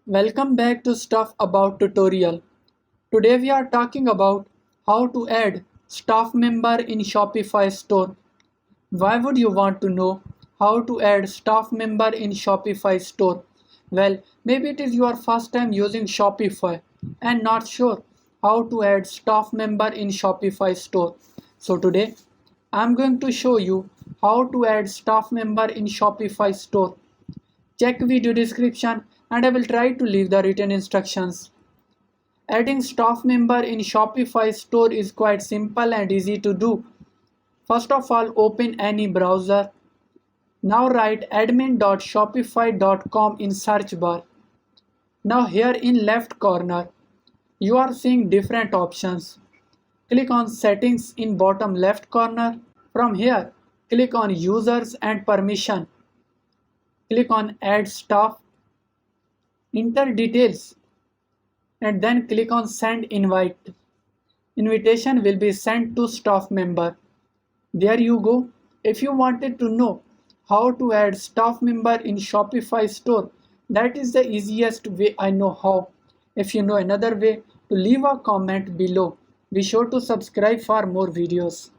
Welcome back to Stuff About tutorial. Today we are talking about how to add staff member in Shopify store. Why would you want to know how to add staff member in Shopify store? Well, maybe it is your first time using Shopify and not sure how to add staff member in Shopify store. So today I'm going to show you how to add staff member in Shopify store. Check video description and I will try to leave the written instructions. Adding staff member in Shopify store is quite simple and easy to do. First of all, open any browser. Now write admin.shopify.com in search bar. Now here in left corner, you are seeing different options. Click on settings in bottom left corner. From here, click on users and permission. Click on add staff. Enter details and then click on send invite. Invitation will be sent to staff member. There you go. If you wanted to know how to add staff member in Shopify store, that is the easiest way I know how. If you know another way, to leave a comment below. Be sure to subscribe for more videos.